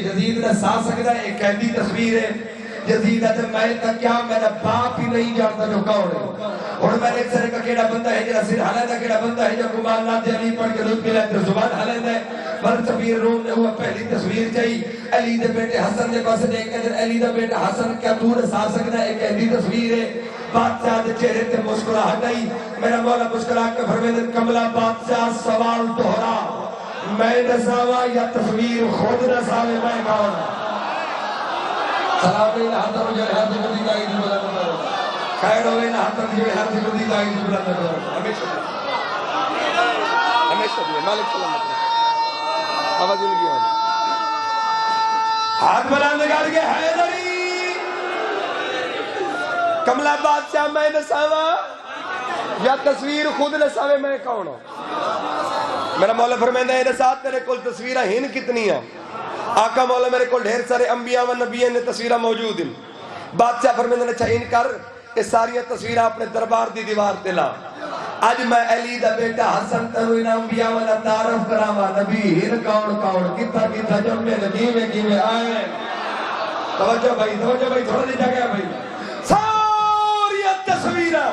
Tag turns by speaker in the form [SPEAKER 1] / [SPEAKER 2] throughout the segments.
[SPEAKER 1] یزید نے سا سکتا ہے ایک قیدی تصویر ہے یزید ہے میں تک کیا میرا باپ ہی نہیں جانتا جو کون ہے اور میں نے ایک سرے کا کیڑا بندہ ہے جنہا سر حالہ کیڑا بندہ ہے جو کمان ناتے علی پڑھ کے لطف ملے تو زبان حالہ ہے مرد سفیر روم نے ہوا پہلی تصویر چاہی علی دے بیٹے حسن دے پاس دیکھ کے علی دے بیٹے حسن کیا دور سا سکتا ہے ایک قیدی تصویر ہے بادشاہ دے چہرے تے مسکراہٹ آئی میرا مولا مسکرا کے فرمائے کملا بادشاہ سوال دہرا میں نساوا یا تصویر خود نساوے میں کون سلام علیہ حضر جو ہر دل دی لائی دی بلند کرو خیر ہوئے نہ حضر جو ہر دل دی لائی دی بلند کرو ہمیشہ دیئے مالک سلامت آواز دل گیا ہاتھ بلند کر کے حیدری کملا بادشاہ میں نساوا یا تصویر خود نساوے میں کون میرا مولا فرمائندہ ہے ساتھ تیرے کل تصویرہ ہن کتنی ہیں آقا مولا میرے کل ڈھیر سارے انبیاء و نبیاں نے تصویرہ موجود ہیں بادشاہ فرمائندہ نے چاہین کر اس ساری تصویرہ اپنے دربار دی دیوار تلا آج میں علی دا بیٹا حسن تروین انبیاء و تعارف کراما نبی ہن کون کون کتا کتا جب میں نبی میں آئے توجہ بھائی تھوڑا نہیں جا گیا بھائی ساری تصویرہ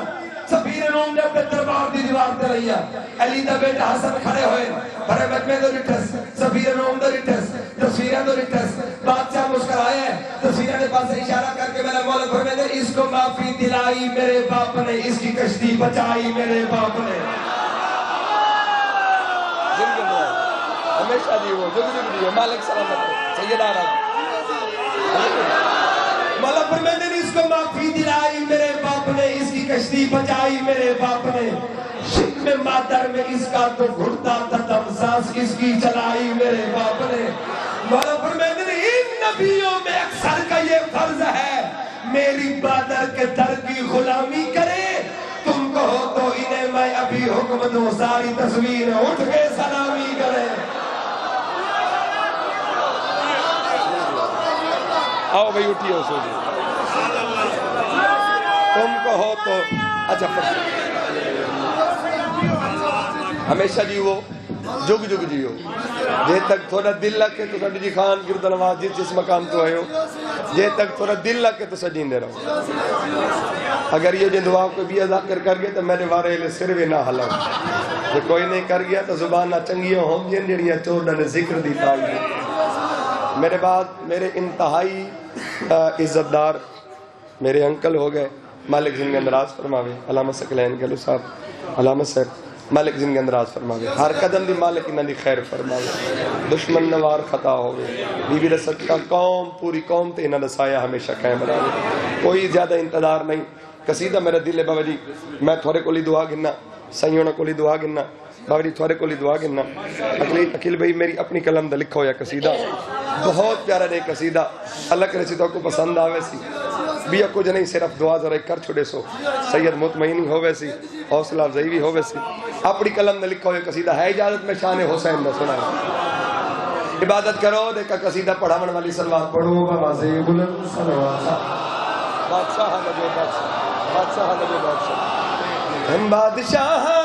[SPEAKER 1] سفیر روم نے اپنے دربار دی دیوار تے لیا علی دا بیٹا حسن کھڑے ہوئے بڑے مجمع دو ریٹس سفیر روم دو ریٹس تصویریں دو ریٹس بادشاہ مسکرائے تصویریں دے پاس اشارہ کر کے میرا مولا فرمائے اس کو معافی دلائی میرے باپ نے اس کی کشتی بچائی میرے باپ نے ہمیشہ دی وہ جو مالک سلامت سید آرام مولا فرمائے اس کو معافی دلائی میرے باپ نے اس کی کشتی بچائی میرے باپ نے شک میں مادر میں اس کا تو گھڑتا تھا دم سانس اس کی چلائی میرے باپ نے مولا فرمائے ان نبیوں میں اکثر کا یہ فرض ہے میری بادر کے در کی غلامی کرے تم کہو تو انہیں میں ابھی حکم دوں ساری تصویر اٹھ کے سلامی کرے آؤ بھائی اٹھیے سو جی تم کہو تو اچھا ہمیشہ جیو جگ جیو جے تک تھوڑا دل لکھے تو ساڑی جی خان گرد نواز جس مقام تو آئے ہو جے تک تھوڑا دل لکھے تو سجین دے رہو اگر یہ جو دعا کو بھی ذکر کر گئے تو میرے وارے لے سروے نہ حلو جو کوئی نہیں کر گیا تو زبان نہ چنگیوں ہوں جن جڑیاں چوڑا نے ذکر دی پائی میرے بعد میرے انتہائی عزتدار میرے انکل ہو گئے مالک زندگی اندراز فرماوے علامہ سکلین گلو صاحب علامہ صاحب مالک زندگی اندراز فرماوے ہر قدم دی مالک انہاں دی خیر فرماوے دشمن نوار خطا ہوئے بی بی رسد کا قوم پوری قوم تے انہاں دا سایہ ہمیشہ قائم رہے کوئی زیادہ انتظار نہیں قصیدہ میرا دل ہے بابا جی میں تھوڑے کو لی دعا گننا سیونہ کو لی دعا گننا بابا جی تھوڑے کو لی دعا گننا اکیل بھائی میری اپنی قلم دا لکھا ہویا قصیدہ بہت پیارا رہے قصیدہ اللہ کرے سی تو کو پسند آوے سی بیا کچھ نہیں صرف دعا ذرا کر چھوڑے سو سید مطمئنی ہوئے سی حوصلہ افزائی بھی ہوئے سی اپنی قلم نے لکھا ہوئے قصیدہ ہے اجازت میں شان حسین دا سنا ہے عبادت کرو دیکھا قصیدہ پڑھاون والی سلوات پڑھو بابا سے بلند سلوات بادشاہ لگے بادشاہ بادشاہ لگے بادشاہ